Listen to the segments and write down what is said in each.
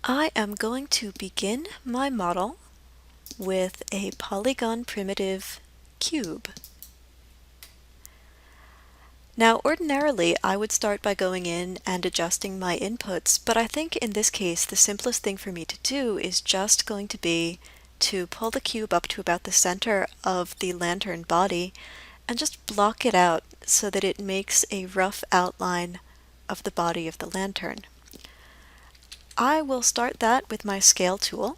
I am going to begin my model with a polygon primitive cube. Now ordinarily I would start by going in and adjusting my inputs, but I think in this case the simplest thing for me to do is just going to be to pull the cube up to about the center of the lantern body and just block it out so that it makes a rough outline of the body of the lantern. I will start that with my scale tool.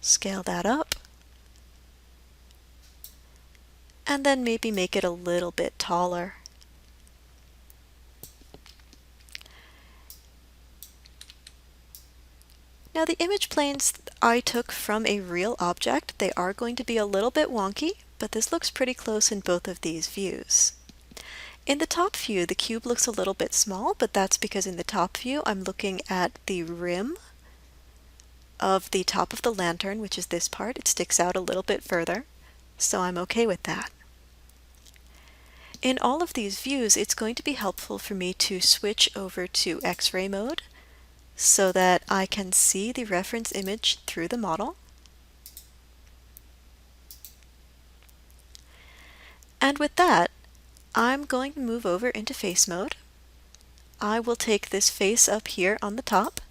Scale that up, and then maybe make it a little bit taller. Now the image planes I took from a real object, they are going to be a little bit wonky, but this looks pretty close in both of these views. In the top view, the cube looks a little bit small, but that's because in the top view I'm looking at the rim of the top of the lantern, which is this part. It sticks out a little bit further, so I'm okay with that. In all of these views, it's going to be helpful for me to switch over to X-ray mode so that I can see the reference image through the model. And with that, I'm going to move over into face mode. I will take this face up here on the top,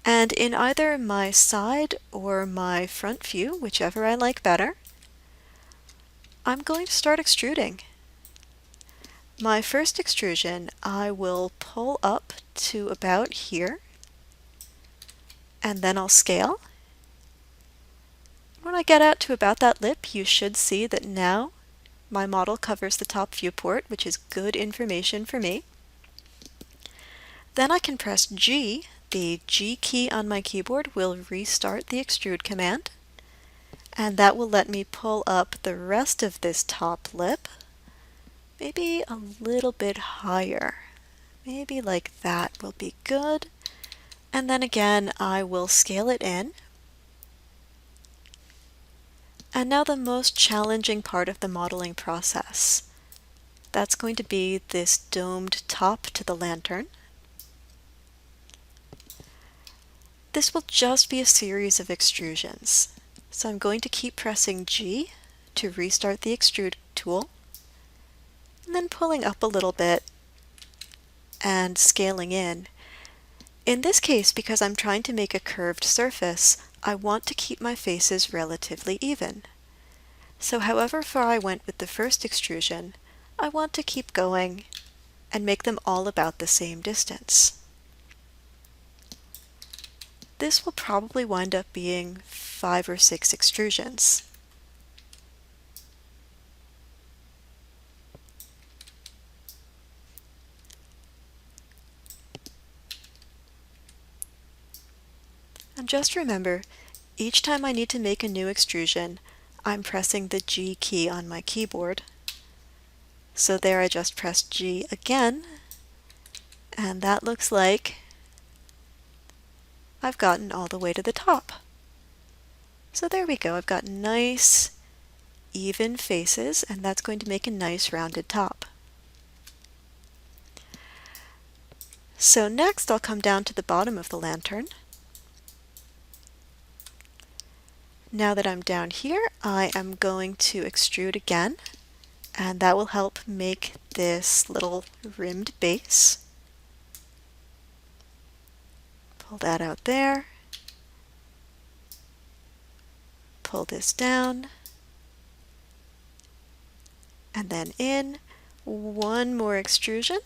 and in either my side or my front view, whichever I like better, I'm going to start extruding. My first extrusion I will pull up to about here, and then I'll scale. When I get out to about that lip, you should see that now my model covers the top viewport, which is good information for me. Then I can press G. The G key on my keyboard will restart the extrude command, and that will let me pull up the rest of this top lip, maybe a little bit higher. Maybe like that will be good. And then again, I will scale it in. And now the most challenging part of the modeling process. That's going to be this domed top to the lantern. This will just be a series of extrusions. So I'm going to keep pressing G to restart the extrude tool, and then pulling up a little bit and scaling in. In this case, because I'm trying to make a curved surface, I want to keep my faces relatively even. So however far I went with the first extrusion, I want to keep going and make them all about the same distance. This will probably wind up being 5 or 6 extrusions. And just remember, each time I need to make a new extrusion, I'm pressing the G key on my keyboard. So there I just pressed G again, and that looks like I've gotten all the way to the top. So there we go, I've got nice, even faces, and that's going to make a nice rounded top. So next I'll come down to the bottom of the lantern. Now that I'm down here, I am going to extrude again, and that will help make this little rimmed base. Pull that out there. Pull this down. And then in. One more extrusion.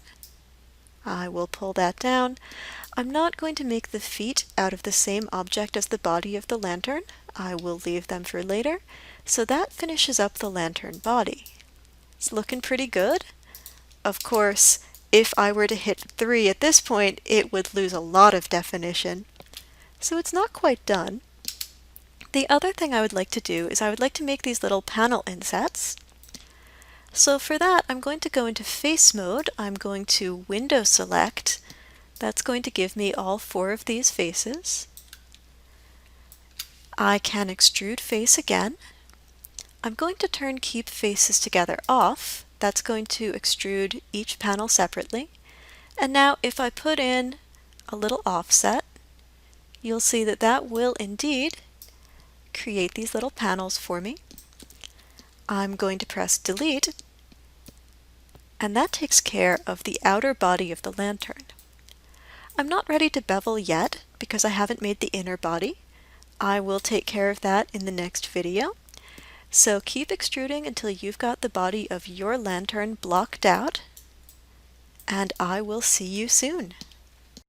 I will pull that down. I'm not going to make the feet out of the same object as the body of the lantern. I will leave them for later. So that finishes up the lantern body. It's looking pretty good. Of course, if I were to hit 3 at this point, it would lose a lot of definition. So it's not quite done. The other thing I would like to do is I would like to make these little panel insets. So for that, I'm going to go into face mode. I'm going to window select. That's going to give me all 4 of these faces. I can extrude face again. I'm going to turn keep faces together off. That's going to extrude each panel separately. And now if I put in a little offset, you'll see that that will indeed create these little panels for me. I'm going to press delete, and that takes care of the outer body of the lantern. I'm not ready to bevel yet because I haven't made the inner body. I will take care of that in the next video. So keep extruding until you've got the body of your lantern blocked out, and I will see you soon.